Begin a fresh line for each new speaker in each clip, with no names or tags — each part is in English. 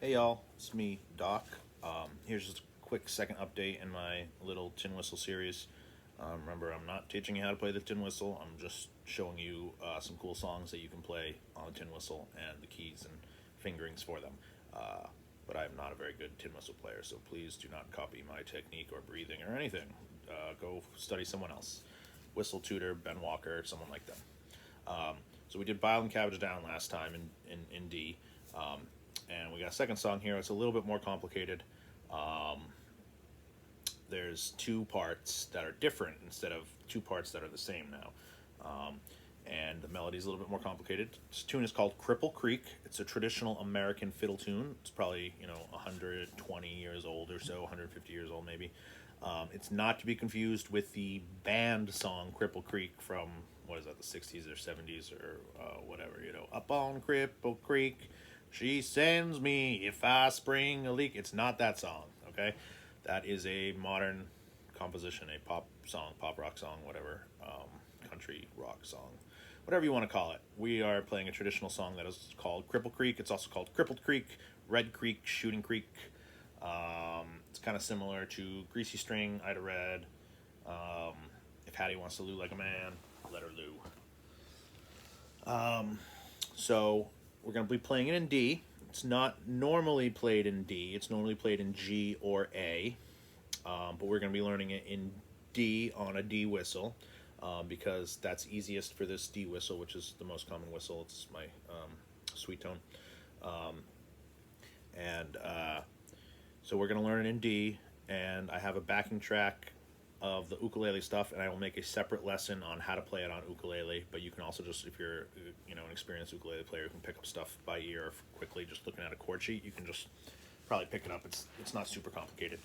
Hey y'all, it's me, Doc. Here's just a quick second update in my little tin whistle series. Remember, I'm not teaching you how to play the tin whistle. I'm just showing you some cool songs that you can play on the tin whistle and the keys and fingerings for them. But I am not a very good tin whistle player, so please do not copy my technique or breathing or anything. Go study someone else. Whistle tutor, Ben Walker, someone like them. So we did Bile and Cabbage Down last time in D. And we got a second song here. It's a little bit more complicated. There's two parts that are different instead of two parts that are the same now. And the melody is a little bit more complicated. This tune is called Cripple Creek. It's a traditional American fiddle tune. It's probably 120 years old or so, 150 years old maybe. It's not to be confused with the band song Cripple Creek from, what is that, the 60s or 70s or whatever, Up on Cripple Creek, she sends me if I spring a leak. It's not that song, okay? That is a modern composition, a pop song, pop rock song, whatever, country rock song, whatever you want to call it. We are playing a traditional song that is called Cripple Creek. It's also called Crippled Creek, Red Creek, Shooting Creek. It's kind of similar to Greasy String, Ida Red. If Hattie wants to loo like a man, let her loo. So we're going to be playing it in D. It's not normally played in D. It's normally played in G or A. But we're going to be learning it in D on a D whistle because that's easiest for this D whistle, which is the most common whistle. It's my sweet tone. So we're going to learn it in D, and I have a backing track of the ukulele stuff, and I will make a separate lesson on how to play it on ukulele. But you can also just, if you're an experienced ukulele player, you can pick up stuff by ear quickly, just looking at a chord sheet. You can just probably pick it up. It's not super complicated.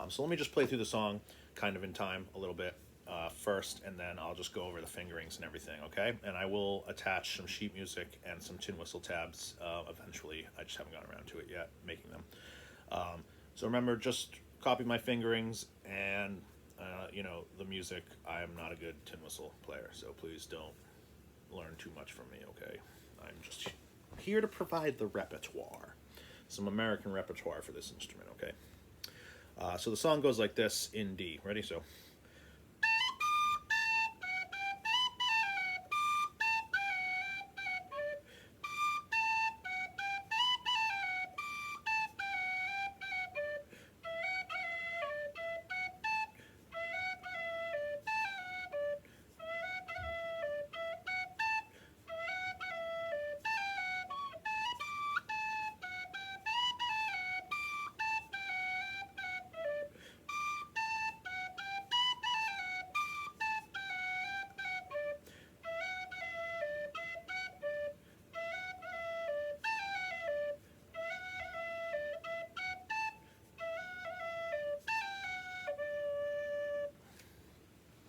So let me just play through the song kind of in time a little bit first, and then I'll just go over the fingerings and everything, okay? And I will attach some sheet music and some tin whistle tabs eventually. I just haven't gotten around to it yet, making them. So remember, just copy my fingerings and the music. I am not a good tin whistle player, so please don't learn too much from me, okay? I'm just here to provide the repertoire, some American repertoire for this instrument, okay? So the song goes like this in D. Ready? So.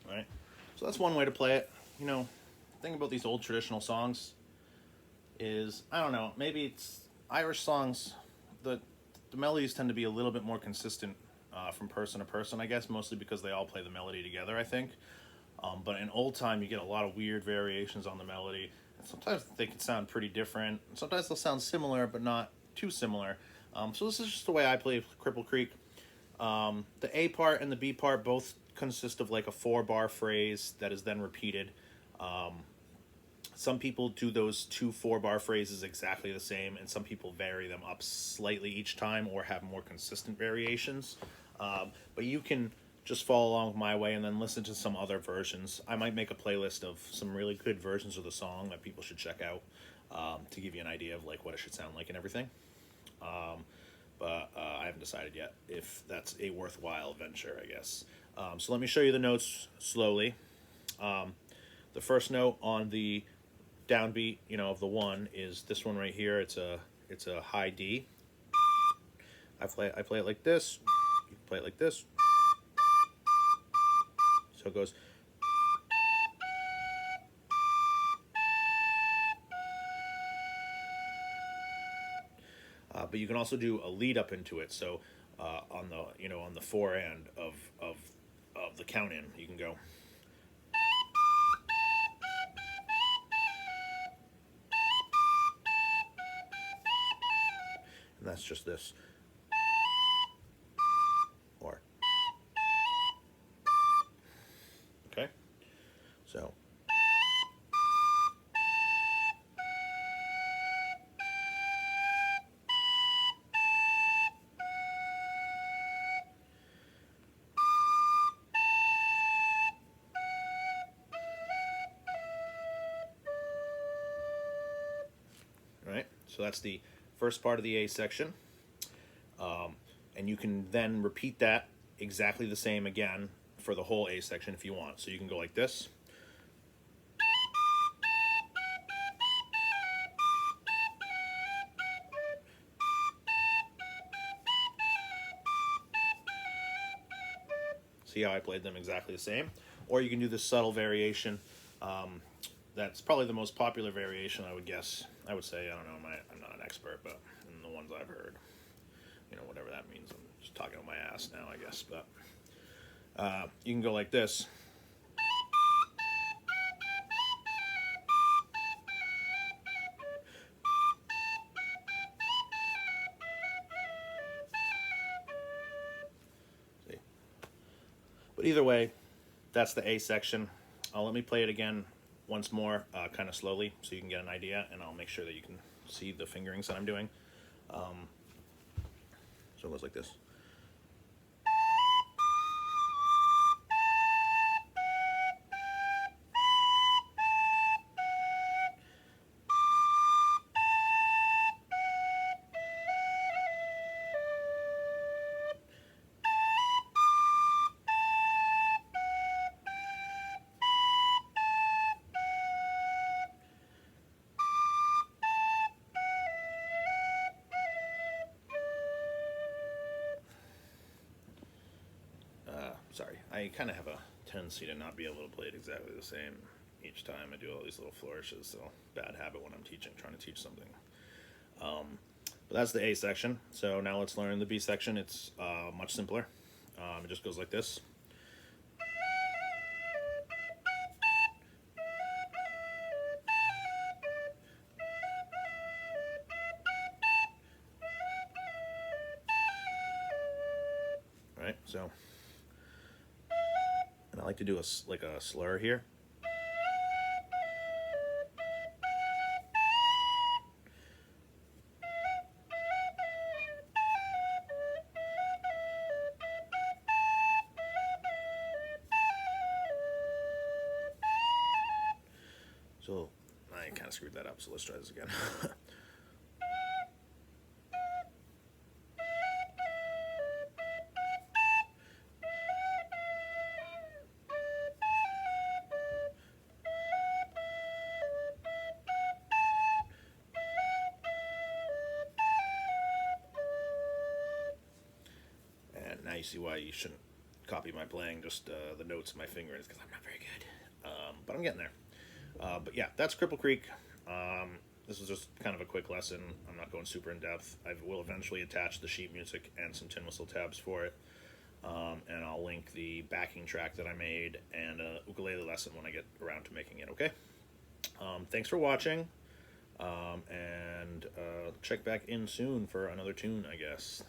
Right? So that's one way to play it. The thing about these old traditional songs is, I don't know, maybe it's Irish songs, the melodies tend to be a little bit more consistent from person to person, I guess, mostly because they all play the melody together, I think. But in old time, you get a lot of weird variations on the melody. And sometimes they can sound pretty different. And sometimes they'll sound similar, but not too similar. So this is just the way I play Cripple Creek. The A part and the B part both consist of like a 4-bar phrase that is then repeated. Some people do those two 4-bar phrases exactly the same, and some people vary them up slightly each time or have more consistent variations. But you can just follow along with my way and then listen to some other versions. I might make a playlist of some really good versions of the song that people should check out to give you an idea of like what it should sound like and everything. But I haven't decided yet if that's a worthwhile venture, I guess. So let me show you the notes slowly. The first note on the downbeat, of the one is this one right here. It's a high D. I play it like this. You can play it like this. So it goes. But you can also do a lead up into it. So on the fore end of the count in, you can go. And that's just this. Or. Okay? So. Right? So that's the first part of the A section. And you can then repeat that exactly the same again for the whole A section if you want. So you can go like this. See how I played them exactly the same? Or you can do this subtle variation. That's probably the most popular variation, I would guess. I would say, I don't know, I'm not an expert, but in the ones I've heard, you know, whatever that means. I'm just talking on my ass now, I guess. But you can go like this. See? But either way, that's the A section. Let me play it again once more, kind of slowly, so you can get an idea, and I'll make sure that you can see the fingerings that I'm doing. So it goes like this. Sorry, I kind of have a tendency to not be able to play it exactly the same each time. I do all these little flourishes, so bad habit when I'm teaching, trying to teach something. But that's the A section. So now let's learn the B section. It's much simpler. It just goes like this. All right, so, and I like to do like a slur here. So I kind of screwed that up, so let's try this again. And now you see why you shouldn't copy my playing, just the notes of my fingers, because I'm not very good. But I'm getting there. But yeah, that's Cripple Creek. This is just kind of a quick lesson. I'm not going super in depth. I will eventually attach the sheet music and some tin whistle tabs for it. And I'll link the backing track that I made and a ukulele lesson when I get around to making it, okay? Thanks for watching. And check back in soon for another tune, I guess.